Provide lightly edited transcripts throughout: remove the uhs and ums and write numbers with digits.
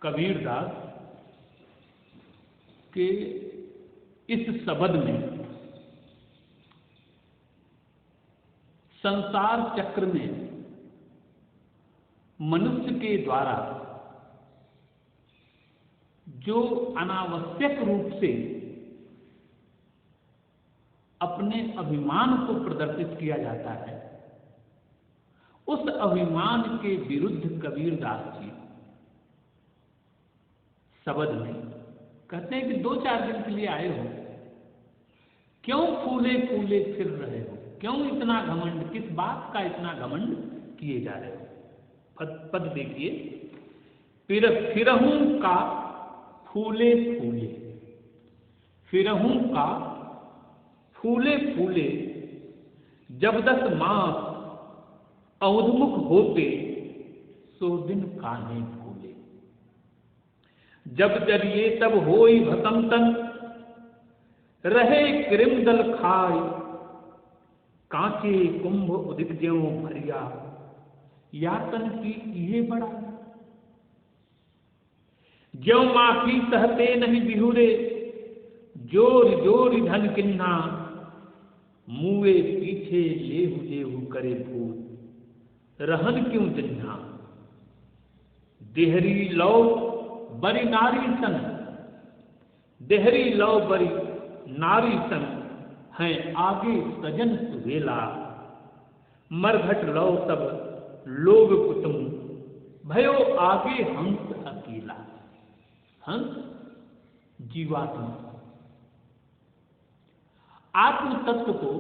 कबीरदास के इस शब्द में संसार चक्र में मनुष्य के द्वारा जो अनावश्यक रूप से अपने अभिमान को प्रदर्शित किया जाता है, उस अभिमान के विरुद्ध कबीरदास जी शब्द में कहते हैं कि 2-4 दिन के लिए आए हो, क्यों फूले फूले फिर रहे हो, क्यों इतना घमंड, किस बात का इतना घमंड किए जा रहे हो। पद देखिए, फिरहूं का फूले फूले, फिरहूं का फूले फूले, जब 10 मास अवधमुख होते सो दिन कान्हे फूले। जब जरिए तब होई भसम तन, रहे कृमदल खाय, कांचे कुंभ उदित ज्यों भरिया, यातन की ये बड़ा। ज्यों माफी सहते नहीं बिहुरे, जोर जोर धन किन्ना, मुए पीछे लेहु लेहु करे भूत, रहन क्यों जन्हा। देहरी लौ बरी नारी सन, देहरी लौ बरी नारी सन, हैं आगे सजन सुहेला, मरघट लौ तब लोग कुतुम, भयो आगे हंस अकेला। हंस जीवात्मा, आत्म तत्व को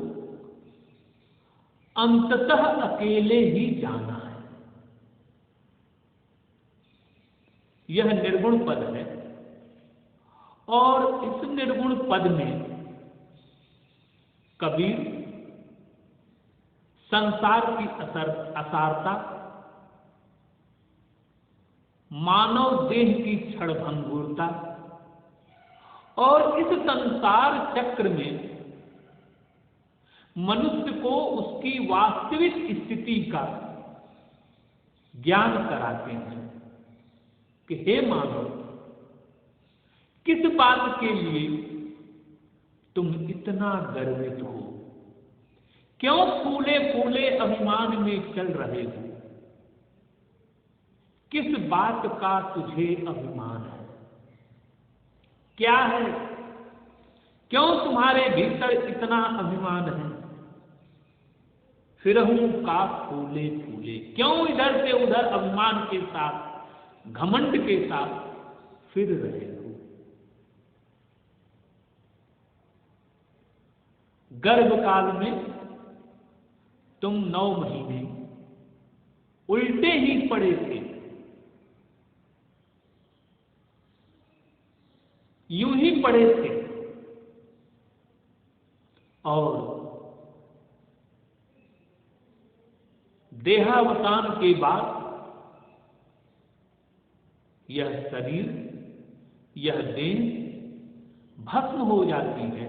अंततः अकेले ही जाना है। यह निर्गुण पद है और इस निर्गुण पद में कबीर संसार की असारता, मानव देह की क्षणभंगुरता और इस संसार चक्र में मनुष्य को उसकी वास्तविक स्थिति का ज्ञान कराते हैं कि हे मानव, किस बात के लिए तुम इतना गर्वित हो, क्यों फूले फूले अभिमान में चल रहे हो, किस बात का तुझे अभिमान है, क्या है, क्यों तुम्हारे भीतर इतना अभिमान है। फिरहूं का फूले फूले, क्यों इधर से उधर अभिमान के साथ, घमंड के साथ फिर रहे हो। गर्भ काल में तुम 9 महीने उल्टे ही पड़े थे, यूं ही पड़े थे, और देहावसान के बाद यह शरीर, यह देह भस्म हो जाती है,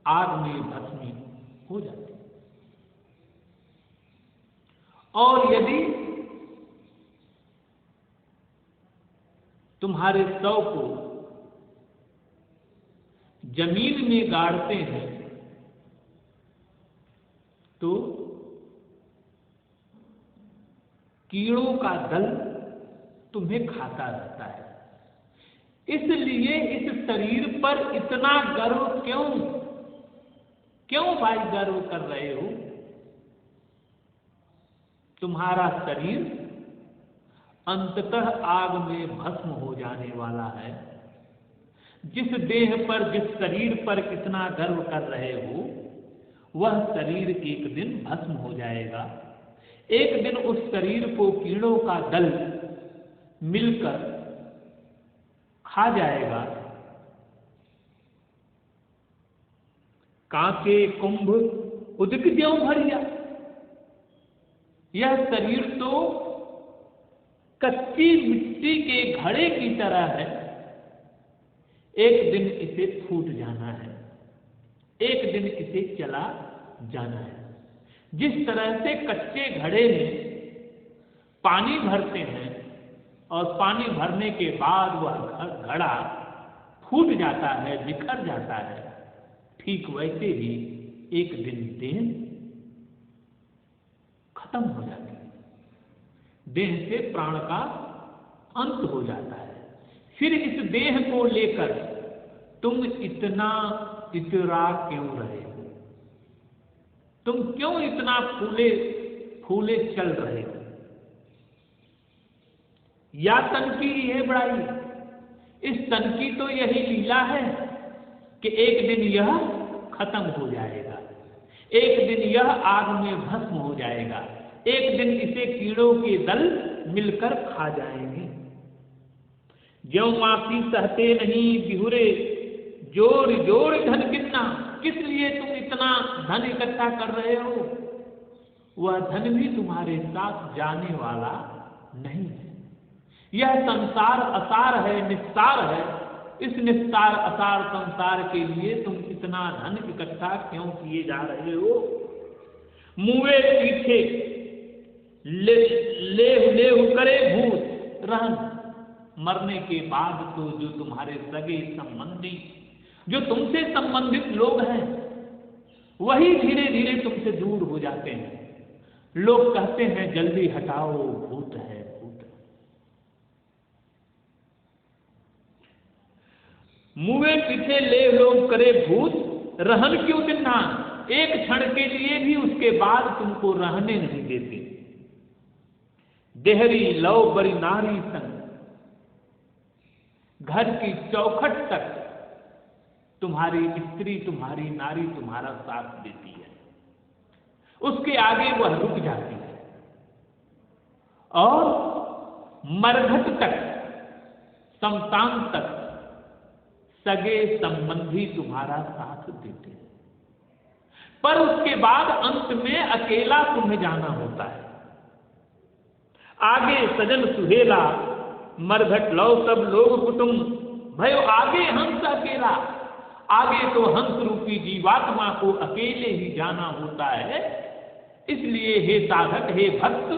आग में भस्मी हो जाती है। और यदि तुम्हारे शव को जमीन में गाड़ते हैं तो कीड़ों का दल तुम्हें खाता रहता है। इसलिए इस शरीर पर इतना गर्व क्यों, क्यों भाई गर्व कर रहे हो। तुम्हारा शरीर अंततः आग में भस्म हो जाने वाला है। जिस देह पर, जिस शरीर पर इतना गर्व कर रहे हो, वह शरीर एक दिन भस्म हो जाएगा। एक दिन उस शरीर को कीड़ों का दल मिलकर खा जाएगा। कांचे कुंभ उदित ज्यों भरिया, यह शरीर तो कच्ची मिट्टी के घड़े की तरह है, एक दिन इसे फूट जाना है, एक दिन इसे चला जाना है। जिस तरह से कच्चे घड़े में पानी भरते हैं और पानी भरने के बाद वह घड़ा फूट जाता है, बिखर जाता है, ठीक वैसे ही एक दिन देह खत्म हो जाती है, देह से प्राण का अंत हो जाता है। फिर इस देह को लेकर तुम इतना इतरा क्यों रहे हो? तुम क्यों इतना फूले फूले चल रहे हो? या तन की है बड़ाई? इस तन की तो यही लीला है कि एक दिन यह खत्म हो जाएगा, एक दिन यह आग में भस्म हो जाएगा, एक दिन इसे कीड़ों के दल मिलकर खा जाएंगे। ज्यों माफी सहते नहीं बिहुरे, जोर जोर धन कितना। किस लिए तुम इतना धन इकट्ठा कर रहे हो? वह धन भी तुम्हारे साथ जाने वाला नहीं है। यह संसार असार है, निस्सार है। इस निस्सार असार संसार के लिए तुम इतना धन इकट्ठा क्यों किए जा रहे हो? मुए पीछे ले करे भूत रहन। मरने के बाद तो जो तुम्हारे सगे संबंधी, जो तुमसे संबंधित लोग हैं, वही धीरे धीरे तुमसे दूर हो जाते हैं। लोग कहते हैं जल्दी हटाओ, भूत है, भूत है। मुए पीछे ले लोग करे भूत रहन क्यों दिन्ना। एक क्षण के लिए भी उसके बाद तुमको रहने नहीं देते। देहरी लव बड़ी नारी संग, घर की चौखट तक तुम्हारी स्त्री, तुम्हारी नारी तुम्हारा साथ देती है, उसके आगे वह रुक जाती है। और मरघट तक, शमशान तक सगे संबंधी तुम्हारा साथ देते हैं, पर उसके बाद अंत में अकेला तुम्हें जाना होता है। आगे सजन सुहेला, मरघट लो सब लोग कुटुंब, भयो आगे हंस अकेला। आगे तो हंस रूपी जीवात्मा को अकेले ही जाना होता है। इसलिए हे साधक, हे भक्त,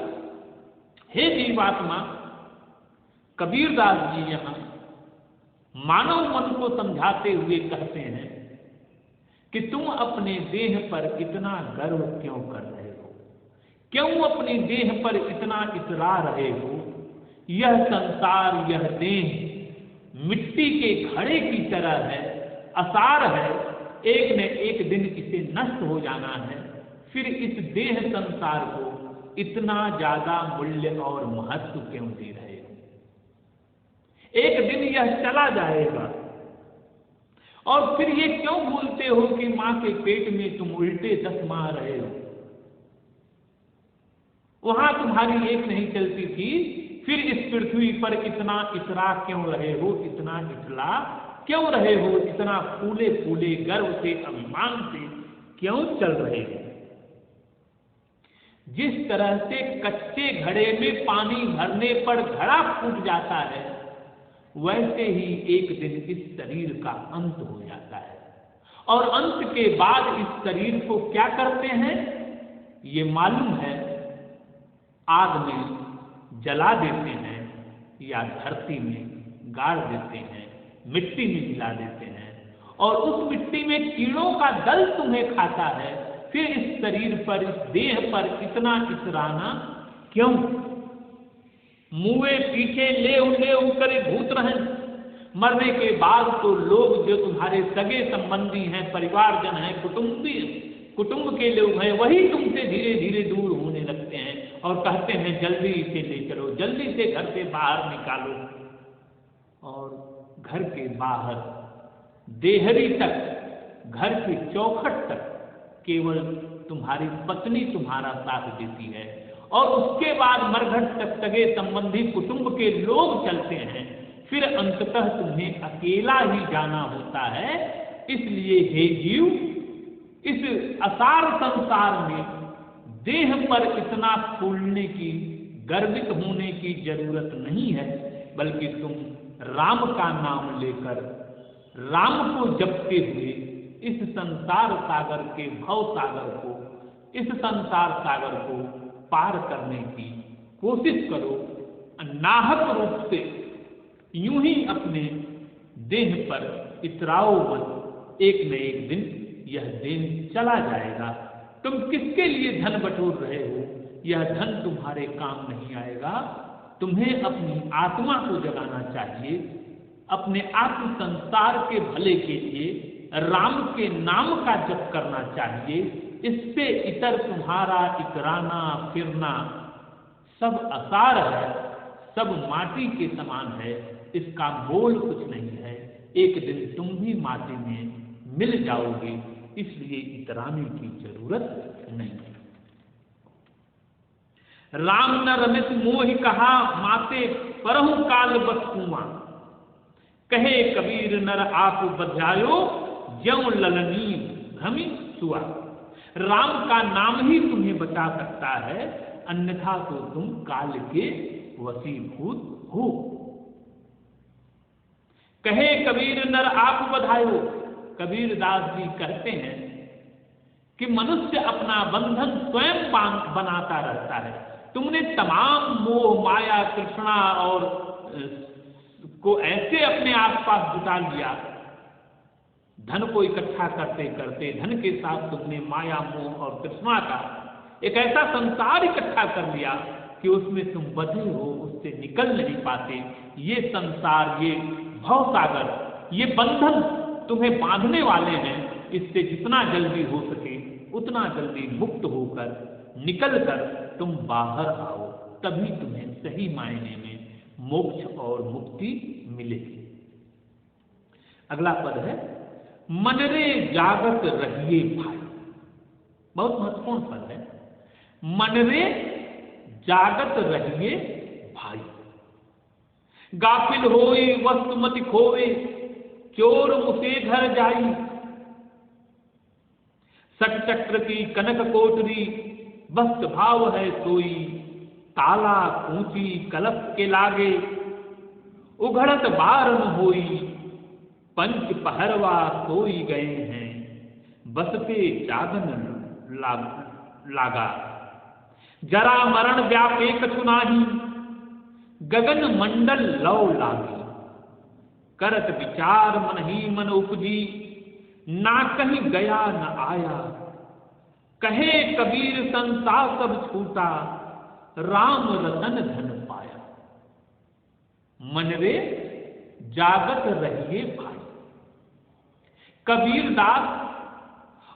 हे जीवात्मा, कबीरदास जी यहाँ मानव मन को समझाते हुए कहते हैं कि तुम अपने देह पर इतना गर्व क्यों कर रहे हो? क्यों अपनी देह पर इतना इतरा रहे हो? यह संसार, यह देह मिट्टी के घड़े की तरह है, असार है। एक न एक दिन इसे नष्ट हो जाना है। फिर इस देह संसार को इतना ज्यादा मूल्य और महत्व क्यों दे रहे हो? एक दिन यह चला जाएगा। और फिर ये क्यों भूलते हो कि मां के पेट में तुम उल्टे 10 माह रहे हो? वहां तुम्हारी एक नहीं चलती थी, फिर इस पृथ्वी पर इतना इतरा क्यों रहे हो? इतना इतला क्यों रहे हो? इतना फूले फूले गर्व से, अभिमान से क्यों चल रहे हो? जिस तरह से कच्चे घड़े में पानी भरने पर घड़ा फूट जाता है, वैसे ही एक दिन इस शरीर का अंत हो जाता है। और अंत के बाद इस शरीर को क्या करते हैं ये मालूम है, आग में जला देते हैं या धरती में गाड़ देते हैं, मिट्टी में मिला देते हैं, और उस मिट्टी में कीड़ों का दल तुम्हें खाता है। फिर इस शरीर पर, इस देह पर इतना इतराना क्यों? मुए पीछे ले करे भूत रहन। मरने के बाद तो लोग जो तुम्हारे सगे संबंधी हैं, परिवारजन हैं, कुटुंब के लोग हैं, वही तुमसे धीरे धीरे दूर होने लगते हैं और कहते हैं जल्दी इसे ले चलो, जल्दी से घर से बाहर निकालो। और घर के बाहर देहरी तक, घर की चौखट तक केवल तुम्हारी पत्नी तुम्हारा साथ देती है, और उसके बाद मरघट तक सगे संबंधी कुटुंब के लोग चलते हैं। फिर अंततः तुम्हें अकेला ही जाना होता है। इसलिए हे जीव, इस असार संसार में देह पर इतना फूलने की, गर्वित होने की जरूरत नहीं है, बल्कि तुम राम का नाम लेकर, राम को जपते हुए इस संसार सागर के भव सागर को, इस संसार सागर को पार करने की कोशिश करो। नाहक रूप से यूं ही अपने देह पर इतराओ मत, एक न एक दिन यह दिन चला जाएगा। तुम किसके लिए धन बटोर रहे हो? यह धन तुम्हारे काम नहीं आएगा। तुम्हें अपनी आत्मा को जगाना चाहिए, अपने आत्म संसार के भले के लिए राम के नाम का जप करना चाहिए। इससे इतर तुम्हारा इतराना फिरना सब असार है, सब माटी के समान है, इसका मोल कुछ नहीं है। एक दिन तुम भी माटी में मिल जाओगे, इसलिए इतराने की जरूरत नहीं है। राम न रमित मोहि कहा, माते परहु काल बस कुआं। कहे कबीर नर आप बध्यायो, ज्यों ललनी भ्रमि सुआ। राम का नाम ही तुम्हें बचा सकता है, अन्यथा तो तुम काल के वशीभूत हो। कहे कबीर नर आप बधायो, कबीर दास जी कहते हैं कि मनुष्य अपना बंधन स्वयं बनाता रहता है। तुमने तमाम मोह माया तृष्णा और को ऐसे अपने आसपास जुटा लिया, धन को इकट्ठा करते करते धन के साथ तुमने माया मोह और तृष्णा का एक ऐसा संसार इकट्ठा कर लिया कि उसमें तुम बंधे हो, उससे निकल नहीं पाते। ये संसार, ये भवसागर, ये बंधन तुम्हें बांधने वाले हैं। इससे जितना जल्दी हो सके उतना जल्दी मुक्त होकर निकलकर तुम बाहर आओ, तभी तुम्हें सही मायने में मोक्ष और मुक्ति मिलेगी। अगला पद है, मन रे जागत रहिए भाई। बहुत महत्वपूर्ण पद है। मन रे जागत रहिए भाई। गाफिल होई वस्तु मति खोवे, चोर मुसे घर जाई। सट चक्र की कनक कोटरी, वस्त भाव है सोई। ताला ऊंची कलप के लागे, उघड़त बार न होई। पंच पहरवा सोई गए हैं, बसते जागन लागा। जरा मरण व्यापे कछु नाही, गगन मंडल लौ लागी। करत विचार मन ही मन उपजी, ना कहीं गया न आया। कहे कबीर संसार सब छूटा, राम रतन धन पाया। मन रे जागत रहिए भाई। कबीर दास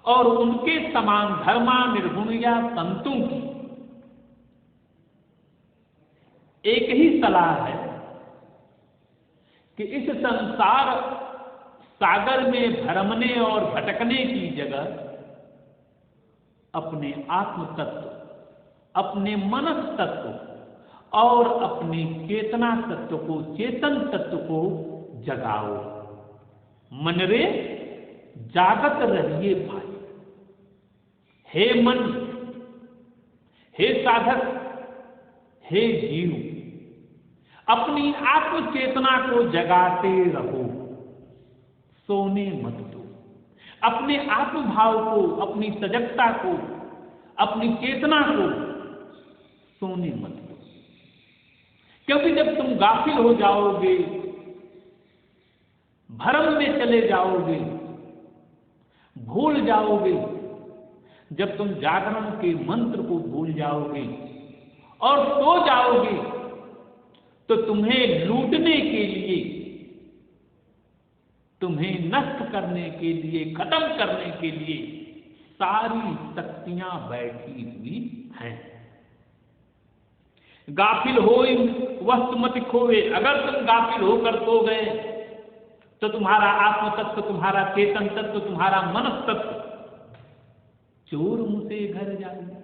और उनके समान धर्मा निर्गुण या संतों की एक ही सलाह है कि इस संसार सागर में भरमने और भटकने की जगह अपने आत्म तत्व, अपने मनस तत्व और अपने चेतना तत्व को, चेतन तत्व को जगाओ। मन रे जागत रहिए भाई। हे मन, हे साधक, हे जीव, अपनी आत्म चेतना को जगाते रहो, सोने मत दो। अपने आत्म भाव को, अपनी सजगता को, अपनी चेतना को सोने मत दो। क्योंकि जब तुम गाफिल हो जाओगे, भ्रम में चले जाओगे, भूल जाओगे, जब तुम जागरण के मंत्र को भूल जाओगे और सो जाओगे, तो तुम्हें लूटने के लिए, तुम्हें नष्ट करने के लिए, खत्म करने के लिए सारी शक्तियां बैठी हुई हैं। गाफिल होई वस्तु मति खोवे। अगर तुम गाफिल होकर सो गए तो तुम्हारा आत्म तत्व, तुम्हारा चेतन तत्व, तुम्हारा मनस तत्व चोर मुझसे घर जाएगा,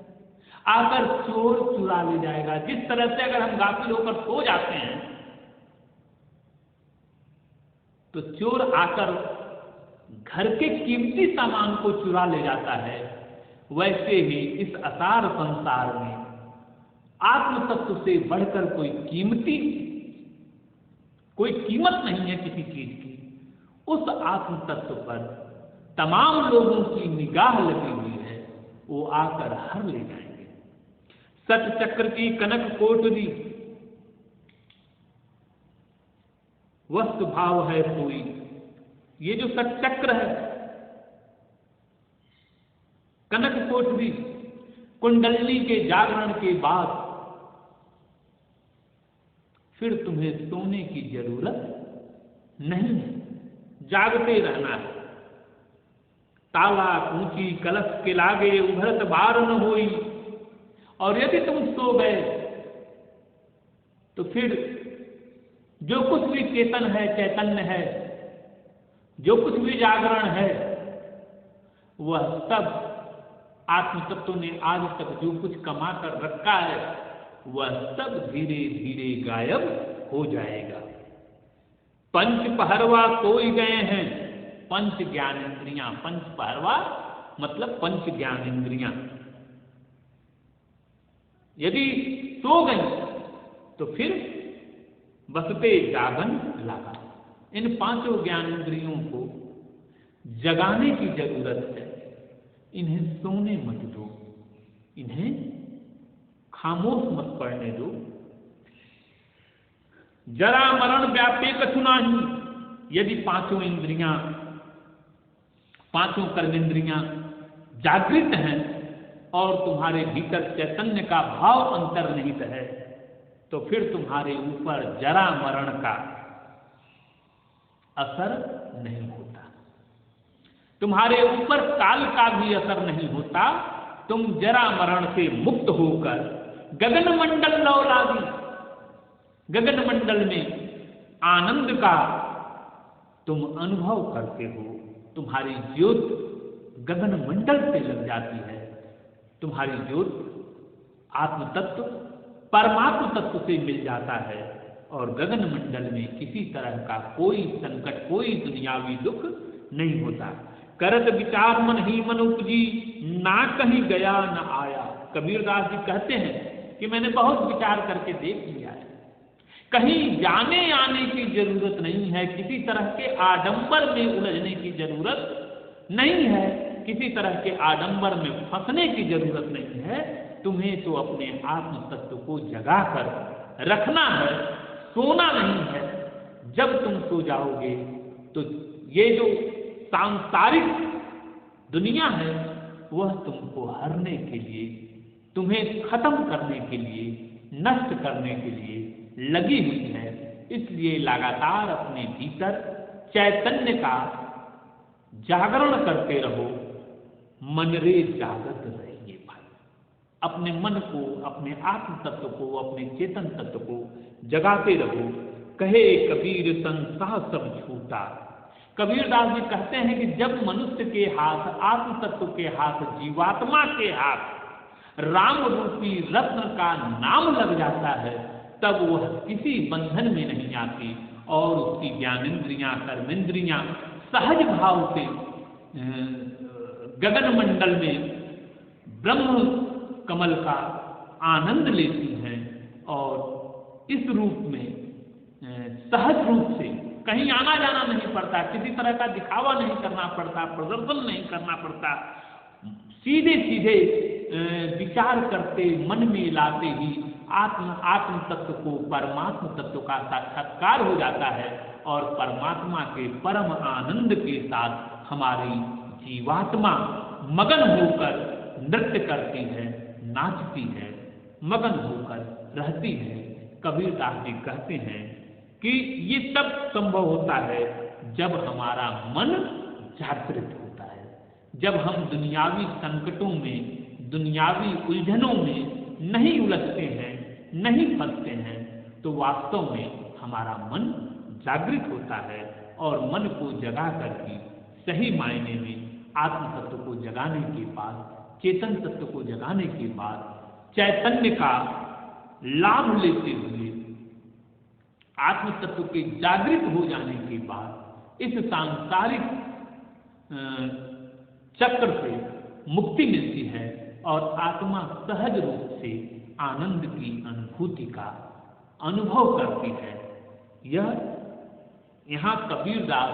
आकर चोर चुरा ले जाएगा। जिस तरह से अगर हम गाफिल होकर सो जाते हैं तो चोर आकर घर के कीमती सामान को चुरा ले जाता है, वैसे ही इस असार संसार में आत्म तत्व से बढ़कर कोई कीमत नहीं है किसी चीज की। उस आत्म तत्व पर तमाम लोगों की निगाह लगी हुई है, वो आकर हर ले जाएंगे। सत चक्र की कनक कोटरी, वस्तु भाव है सोई। ये जो सचक्र है, कनक कोठरी, कुंडलनी के जागरण के बाद फिर तुम्हें सोने की जरूरत नहीं है, जागते रहना है। ताला ऊंची कलश के लागे उभरत बार न होई। और यदि तुम सो गए तो फिर जो कुछ भी चेतन है, चैतन्य है, जो कुछ भी जागरण है, वह सब आत्म तत्व ने आज तक जो कुछ कमा कर रखा है वह सब धीरे धीरे गायब हो जाएगा। पंच पहरवा सोई गए हैं। पंच ज्ञानेन्द्रियां, पंच पहरवा मतलब पंच ज्ञानेन्द्रियां यदि सो गई तो फिर बसते जागन लगा। इन पांचों ज्ञानेन्द्रियों को जगाने की जरूरत है। इन्हें सोने मत दो, इन्हें खामोश मत पड़ने दो। जरा मरण व्यापे कछु नाही। यदि पांचों इंद्रियां, पांचों कर्मेंद्रियां जागृत हैं और तुम्हारे भीतर चैतन्य का भाव अंतर्निहित है तो फिर तुम्हारे ऊपर जरा मरण का असर नहीं होता, तुम्हारे ऊपर काल का भी असर नहीं होता। तुम जरा मरण से मुक्त होकर गगन मंडल लौलागी, गगन मंडल में आनंद का तुम अनुभव करते हो। तुम्हारी ज्योत गगन मंडल से लग जाती है। तुम्हारी ज्योत आत्म तत्व परमात्म तत्व से मिल जाता है और गगन मंडल में किसी तरह का कोई संकट, कोई दुनियावी दुख नहीं होता। करत विचार मन ही मन उपजी, ना कहीं गया न आया। कबीरदास जी कहते हैं कि मैंने बहुत विचार करके देख लिया है, कहीं जाने आने की जरूरत नहीं है, किसी तरह के आडंबर में उलझने की जरूरत नहीं है, किसी तरह के आडंबर में फंसने की जरूरत नहीं है। तुम्हें तो अपने आत्म तत्व को जगा कर रखना है, सोना नहीं है। जब तुम सो जाओगे तो ये जो सांसारिक दुनिया है वह तुमको हरने के लिए, तुम्हें खत्म करने के लिए, नष्ट करने के लिए लगी हुई है। इसलिए लगातार अपने भीतर चैतन्य का जागरण करते रहो। मन रे जागत रहिए भाई। अपने मन को, अपने आत्म तत्व को, अपने चेतन तत्व को जगाते रहो। कहे कबीर संसार सब छूटा। कबीरदास जी कहते हैं कि जब मनुष्य के हाथ, आत्म तत्व के हाथ, जीवात्मा के हाथ राम रूपी रत्न का नाम लग जाता है तब वह किसी बंधन में नहीं आती और उसकी ज्ञानेन्द्रियां, कर्मेंद्रियां सहज भाव से गगन मंडल में ब्रह्म कमल का आनंद लेती हैं और इस रूप में सहज रूप से कहीं आना जाना नहीं पड़ता, किसी तरह का दिखावा नहीं करना पड़ता, प्रदर्शन नहीं करना पड़ता। सीधे सीधे विचार करते, मन में लाते ही आत्म तत्व को, परमात्म तत्व का साक्षात्कार हो जाता है और परमात्मा के परम आनंद के साथ हमारी जीवात्मा मगन होकर नृत्य करती है, नाचती है, मगन होकर रहती है। कबीरदास जी कहते हैं कि ये तब संभव होता है जब हमारा मन जागृत होता है, जब हम दुनियावी संकटों में, दुनियावी उलझनों में नहीं उलझते हैं, नहीं फंसते हैं, तो वास्तव में हमारा मन जागृत होता है और मन को जगा करके सही मायने में आत्म तत्व को जगाने के बाद, चेतन तत्व को जगाने के बाद, चैतन्य का लाभ लेते हुए, आत्म तत्व के जागृत हो जाने के बाद इस सांसारिक चक्र से मुक्ति मिलती है और आत्मा सहज रूप से आनंद की अनुभूति का अनुभव करती है। यहाँ कबीरदास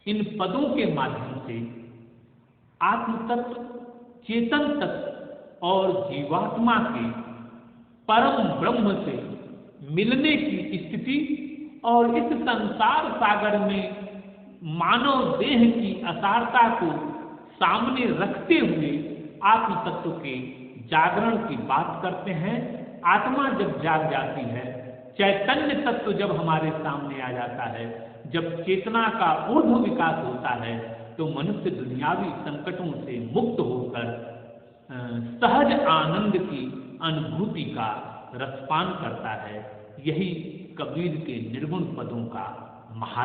इन पदों के माध्यम से आत्म तत्व, चेतन तत्व और जीवात्मा के परम ब्रह्म से मिलने की स्थिति और इस संसार सागर में मानव देह की असारता को सामने रखते हुए आत्म तत्व के जागरण की बात करते हैं। आत्मा जब जाग जाती है, चैतन्य तत्व जब हमारे सामने आ जाता है, जब चेतना का ऊर्ध्व विकास होता है, तो मनुष्य दुनियावी संकटों से मुक्त होकर सहज आनंद की अनुभूति का रसपान करता है। यही कबीर के निर्गुण पदों का महात्मा